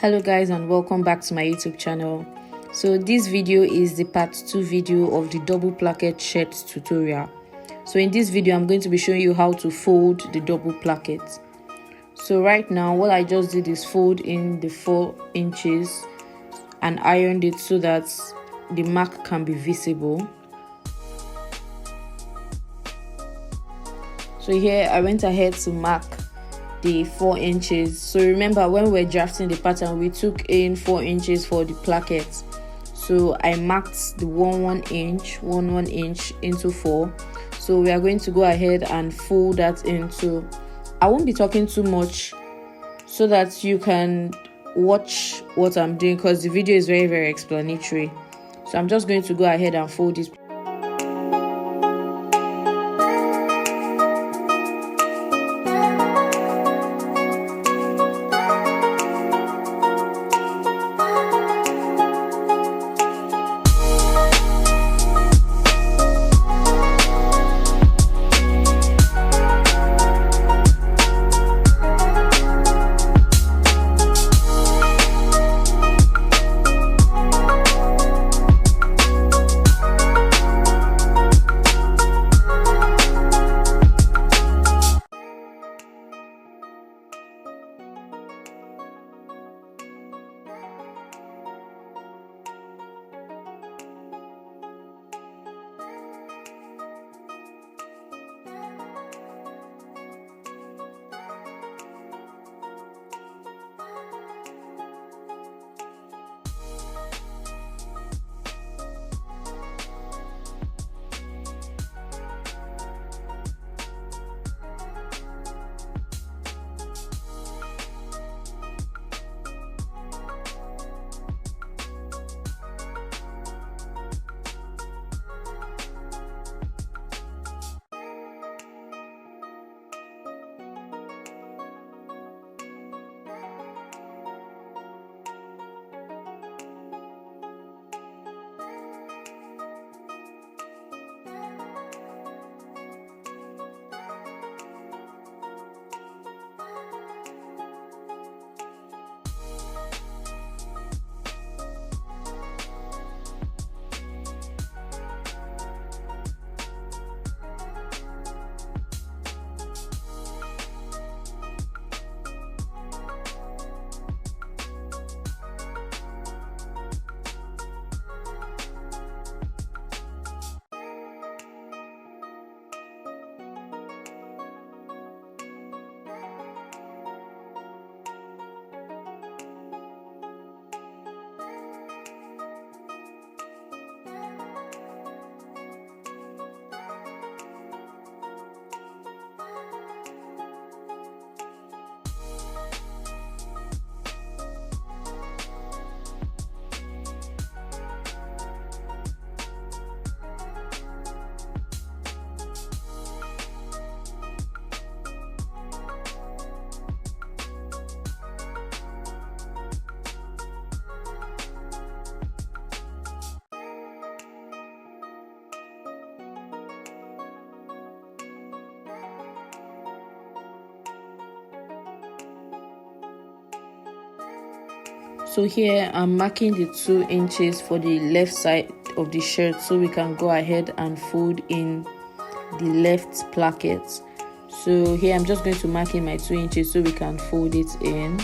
Hello guys, and welcome back to my YouTube channel. So this video is the part 2 video of the double placket shirt tutorial. So in this video I'm going to be showing you how to fold the double placket. So right now what I just did is fold in the 4 inches and ironed it so that the mark can be visible. So here I went ahead to mark the 4 inches. So remember, when we're drafting the pattern, we took in 4 inches for the placket. So I marked the one inch into 4. So we are going to go ahead and fold that into, I won't be talking too much so that you can watch what I'm doing, because the video is very explanatory. So I'm just going to go ahead and fold this. So here I'm marking the 2 inches for the left side of the shirt, so we can go ahead and fold in the left placket. So here I'm just going to mark in my 2 inches so we can fold it in.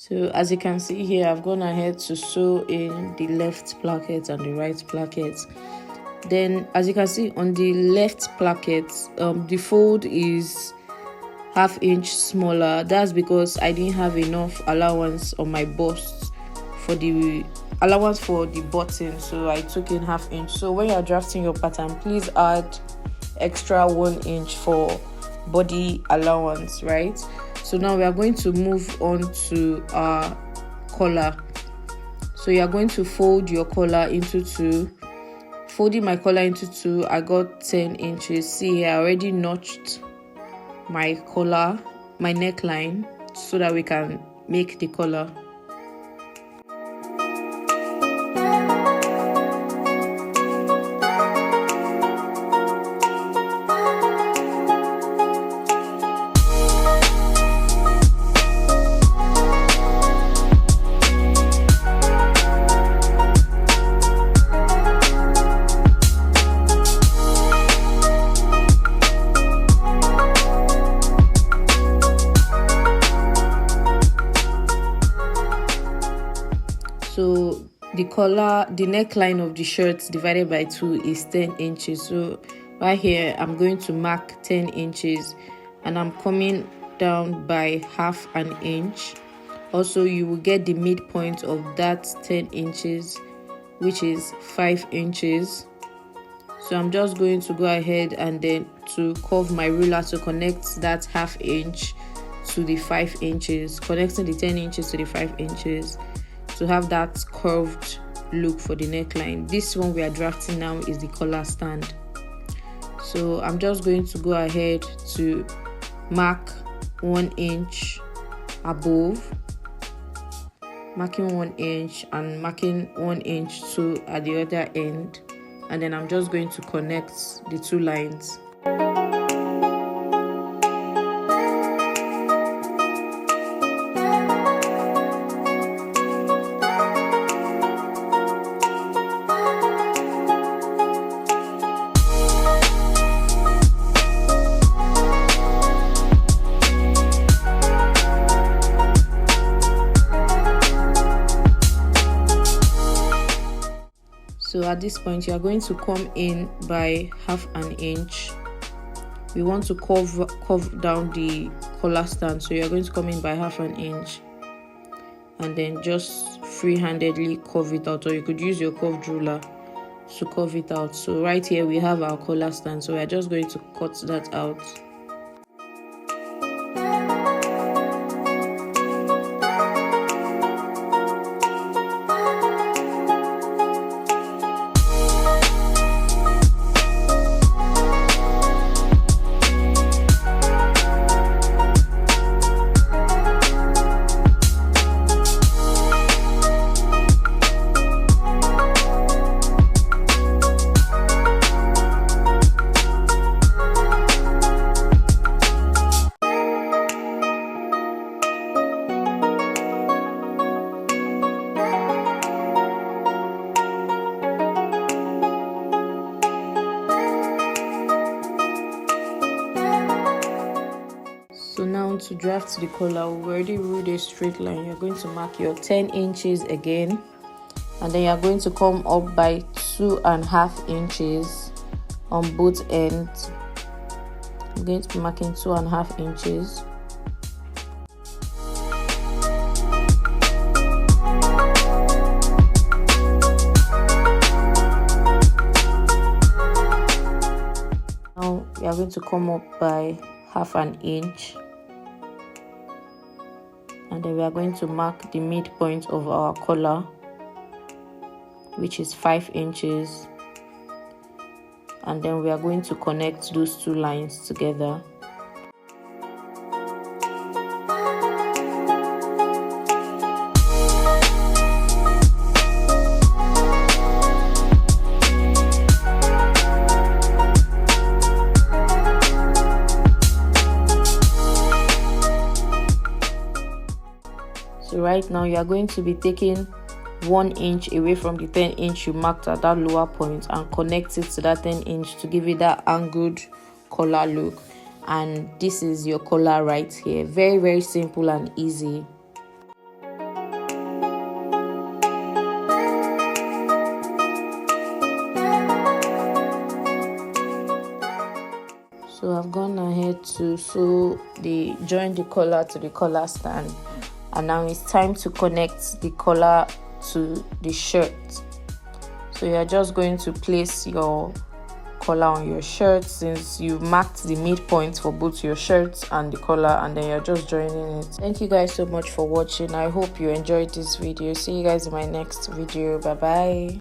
So as you can see here, I've gone ahead to sew in the left placket and the right placket. Then as you can see on the left placket, the fold is ½ inch smaller. That's because I didn't have enough allowance on my bust for the allowance for the button, so I took in ½ inch. So when you're drafting your pattern, please add extra 1 inch for body allowance, right? So now we are going to move on to our collar. So you are going to fold your collar into two. Folding my collar into two, I got 10 inches. See here, I already notched my collar, my neckline, so that we can make the collar. So the collar, the neckline of the shirt divided by 2 is 10 inches. So right here, I'm going to mark 10 inches and I'm coming down by ½ inch. Also, you will get the midpoint of that 10 inches, which is 5 inches. So I'm just going to go ahead and then to curve my ruler to connect that ½ inch to the 5 inches, connecting the 10 inches to the 5 inches. To have that curved look for the neckline. This one we are drafting now is the collar stand. So I'm just going to go ahead to mark 1 inch above, marking 1 inch and marking 1 inch too at the other end, and then I'm just going to connect the two lines. So at this point, you are going to come in by ½ inch. We want to curve down the collar stand, so you are going to come in by ½ inch and then just free-handedly curve it out, or you could use your curved ruler to curve it out. So right here we have our collar stand, so we are just going to cut that out. So now to draft the collar, we already ruled a straight line. You're going to mark your 10 inches again, and then you're going to come up by 2½ inches on both ends. I'm going to be marking 2½ inches. Now we are going to come up by ½ inch, and then we are going to mark the midpoint of our collar, which is 5 inches, and then we are going to connect those two lines together. So right now you are going to be taking 1 inch away from the 10 inch you marked at that lower point and connect it to that 10 inch to give it that angled collar look. And this is your collar right here. Very, very simple and easy. So I've gone ahead to join the collar to the collar stand, and now it's time to connect the collar to the shirt. So you're just going to place your collar on your shirt, since you marked the midpoint for both your shirts and the collar, and then you're just joining it. Thank you guys so much for watching. I hope you enjoyed this video. See you guys in my next video. Bye bye.